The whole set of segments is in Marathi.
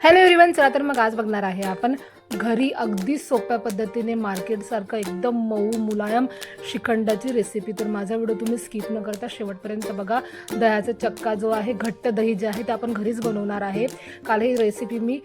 हॅलो एव्हरीवन, चला तर मग आज बघणार आहे आपण घरी अगदी सोप्या पद्धतीने मार्केटसारखं एकदम मऊ मुलायम श्रीखंडाची रेसिपी। तर माझा व्हिडिओ तुम्ही स्किप न करता शेवटपर्यंत बघा। दह्याचा चक्का जो आहे, घट्ट दही जे आहे ते आपण घरीच बनवणार आहे। काल ही रेसिपी मी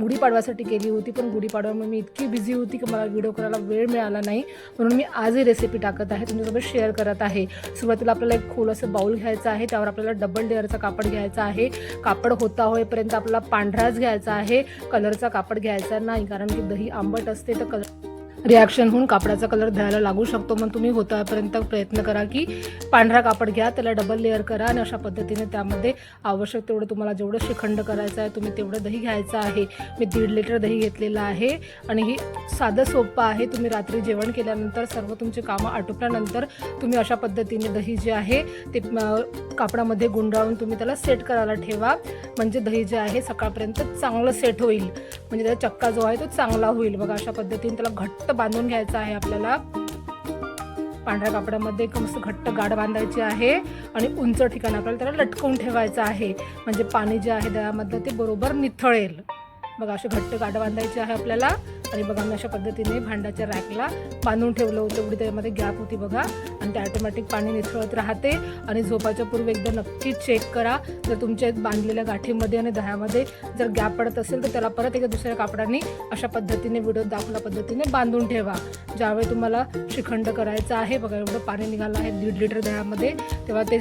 गुढीपाडव्यासाठी केली होती, पण गुढीपाडव्यामुळे मी इतकी बिझी होती की मला व्हिडिओ करायला वेळ मिळाला नाही, म्हणून मी आज ही रेसिपी टाकत आहे, तुमच्यासोबत शेअर करत आहे। सुरुवातीला आपल्याला एक खोल असं बाउल घ्यायचं आहे, त्यावर आपल्याला डबल लेअरचा कापड घ्यायचा आहे। कापड होता होईपर्यंत आपल्याला पांढराच घ्यायचा आहे, कलरचा कापड घ्यायचा नाही, कारण की दही आंबट असते तर कलर रिॲक्शन होऊन कापडाचा कलर द्यायला लागू शकतो। मग तुम्ही होतापर्यंत प्रयत्न करा की पांढरा कापड घ्या, त्याला डबल लेअर करा आणि अशा पद्धतीने त्यामध्ये आवश्यक तेवढं तुम्हाला जेवढं श्रीखंड करायचं आहे तुम्ही तेवढं दही घ्यायचं आहे। मी 1.5 लिटर दही घेतलेलं आहे आणि ही साधं सोपं आहे। तुम्ही रात्री जेवण केल्यानंतर सर्व तुमची कामं आटोपल्यानंतर तुम्ही अशा पद्धतीने दही जे आहे ते कापडामध्ये गुंडाळून तुम्ही त्याला सेट करायला ठेवा, म्हणजे दही जे आहे सकाळपर्यंत चांगलं सेट होईल, म्हणजे त्याचा चक्का जो आहे तो चांगला होईल। बघा अशा पद्धतीने त्याला घट्ट बांधून घ्यायचं आहे। आपल्याला पांढऱ्या कापडामध्ये एक मस्त घट्ट गाठ बांधायची आहे आणि उंच ठिकाणी आपल्याला त्याला लटकवून ठेवायचं आहे, म्हणजे पाणी जे आहे दह्यामधलं ते बरोबर निथळेल। बघा असे घट्ट गाठ बांधायची आहे आपल्याला। आणि बघा मी अशा पद्धतीने भांड्याच्या रॅकला बांधून ठेवलं होतं, एवढी त्यामध्ये गॅप होती बघा, आणि ते ऑटोमॅटिक पाणी निथळत राहते। आणि झोपायच्या पूर्वी एकदा नक्की चेक करा, जर तुमच्या बांधलेल्या गाठीमध्ये आणि दह्यामध्ये जर गॅप पडत असेल तर त्याला परत एका दुसऱ्या कापडाने अशा पद्धतीने व्हिडिओ दाखवल्या पद्धतीने बांधून ठेवा। ज्यावेळी तुम्हाला श्रीखंड करायचं आहे, बघा एवढं पाणी निघालं आहे 1.5 लिटर दह्यामध्ये, तेव्हा ते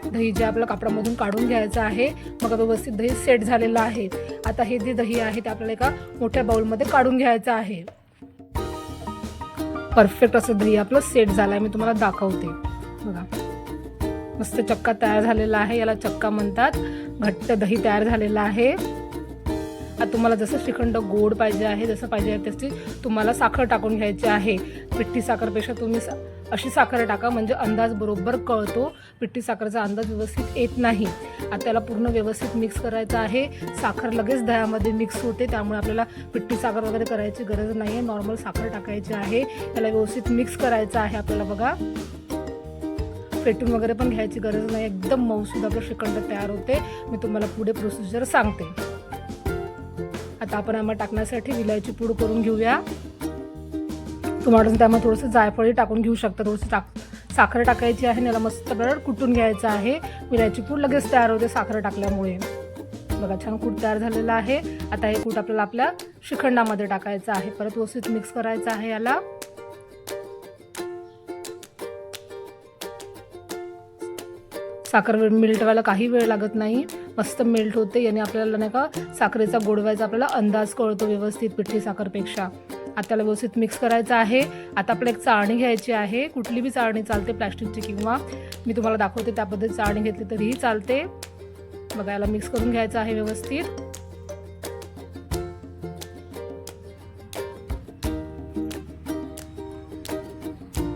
दही जे आपल्या कापडामधून काढून घ्यायचं आहे। मग व्यवस्थित दही सेट झालेलं आहे। आता हे जे दही आहे ते आपल्याला एका मोठ्या बाउलमध्ये काढून घ्यायचं आहे। परफेक्ट असं दही आपलं सेट झालं आहे, मी तुम्हाला दाखवते। बघा मस्त चक्का तयार झालेला आहे, याला चक्का म्हणतात। घट्ट दही तयार झालेलं आहे। आता तुम्हाला जसं श्रीखंड गोड पाहिजे आहे, जसं पाहिजे आहे तशी तुम्हाला साखर टाकून घ्यायची आहे। पिठी साखरपेक्षा तुम्ही अशी साखर टाका, म्हणजे अंदाज बरोबर कळतो। पिठी साखरचा अंदाज व्यवस्थित येत नाही। आता त्याला पूर्ण व्यवस्थित मिक्स करायचं आहे। साखर लगेच दह्यामध्ये मिक्स होते, त्यामुळे आपल्याला पिठी साखर वगैरे करायची गरज नाही आहे, नॉर्मल साखर टाकायची आहे। त्याला व्यवस्थित मिक्स करायचं आहे आपल्याला। बघा फेटून वगैरे पण घ्यायची गरज नाही, एकदम मऊसूद आपलं श्रीखंड तयार होते। मी तुम्हाला पुढे प्रोसिजर सांगते। आता आपण आम्हाला टाकण्यासाठी विलायची पूड करून घेऊया। तुम्हाला त्यामध्ये थोडंसं जायफळी टाकून घेऊ शकता। थोडंसं साखर टाकायची आहे, याला मस्त आपल्याला कुटून घ्यायचं आहे। विलायची पूड लगेच तयार होते साखर टाकल्यामुळे। बघा छान कूट तयार झालेला आहे। आता हे कूट आपल्याला आपल्या श्रीखंडामध्ये टाकायचं आहे, परत व्यवस्थित मिक्स करायचं आहे याला। साखर मेल्ट व्हायला काही वेळ लागत नाही, मस्त मेल्ट होते। याने आपल्याला नाही का साखरेचा गोडव्याचा आपल्याला अंदाज कळतो व्यवस्थित पिठी साखरपेक्षा। आता त्याला व्यवस्थित मिक्स करायचं आहे। आता आपल्याला एक चाळणी घ्यायची आहे, कुठली बी चाळणी चालते, प्लॅस्टिकची किंवा मी तुम्हाला दाखवते त्या पद्धतीची चाळणी घेतली तरीही चालते। बघा याला मिक्स करून घ्यायचं आहे व्यवस्थित।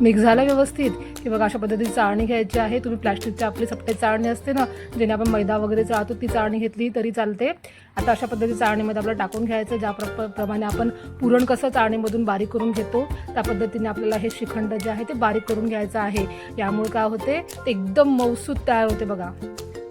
मिक्स झालं व्यवस्थित की बघा अशा पद्धतीची चाळणी घ्यायची आहे। तुम्ही प्लॅस्टिकची आपली सप्टे चाळणी असते ना, ज्याने आपण मैदा वगैरे चाळतो, ती चाळणी घेतली तरी चालते। आता अशा पद्धतीची चाळणीमध्ये आपल्याला टाकून घ्यायचं, ज्या प्रमाणे आपण पुरण कसं चाळणीमधून बारीक करून घेतो त्या पद्धतीने आपल्याला हे श्रीखंड जे आहे ते बारीक करून घ्यायचं आहे। यामुळे काय होते, ते एकदम मऊसूद तयार होते। बघा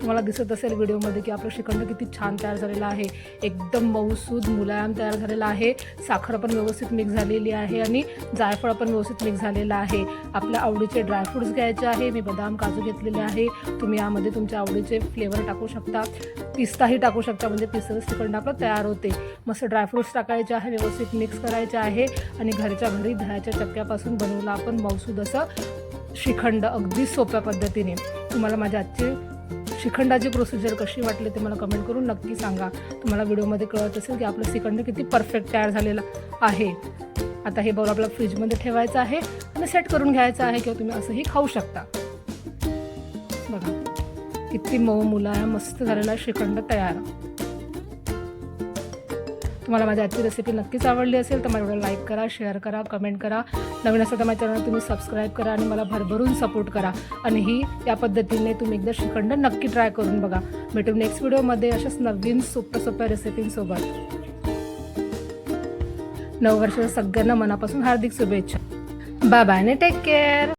तुम्हाला दिसत असेल व्हिडिओमध्ये की आपलं श्रीखंड किती छान तयार झालेलं आहे, एकदम मऊसूद मुलायम तयार झालेला आहे। साखर पण व्यवस्थित मिक्स झालेली आहे आणि जायफळ पण व्यवस्थित मिक्स झालेला आहे। आपल्या आवडीचे ड्रायफ्रूट्स घ्यायचे आहे, मी बदाम काजू घेतलेले आहे। तुम्ही यामध्ये तुमच्या आवडीचे फ्लेवर टाकू शकता, पिस्ताही टाकू शकता, म्हणजे पिस्ताचं श्रीखंड आपलं तयार होते। मस्त ड्रायफ्रूट्स टाकायचे आहे, व्यवस्थित मिक्स करायचे आहे आणि घरच्या घरी दह्याच्या चक्क्यापासून बनवलं आपण मऊसूद असं श्रीखंड अगदी सोप्या पद्धतीने। तुम्हाला माझ्या आजची श्रीखंडाची प्रोसिजर कशी वाटली ते मला कमेंट करून नक्की सांगा। तुम्हाला व्हिडिओमध्ये कळत असेल की आपलं श्रीखंड किती परफेक्ट तयार झालेलं आहे। आता हे बाउल आपल्याला फ्रीजमध्ये ठेवायचं आहे आणि सेट करून घ्यायचं आहे, किंवा तुम्ही असंही खाऊ शकता। बघा किती मऊ मुलायम मस्त झालेला श्रीखंड तयार। तुम्हाला माझी आजची रेसिपी नक्कीच आवडली असेल तर माझ्या व्हिडिओला लाईक करा, शेअर करा, कमेंट करा। नवीन असेल तर माझ्या चॅनलला तुम्ही सबस्क्राईब करा आणि मला भरभरून सपोर्ट करा। आणि ही या पद्धतीने तुम्ही एकदा श्रीखंड नक्की ट्राय करून बघा। भेटू नेक्स्ट व्हिडिओमध्ये अशाच नवीन सोप्या रेसिपींसोबत। नववर्षाच्या सगळ्यांना मनापासून हार्दिक शुभेच्छा। बाय बाय ने टेक केअर।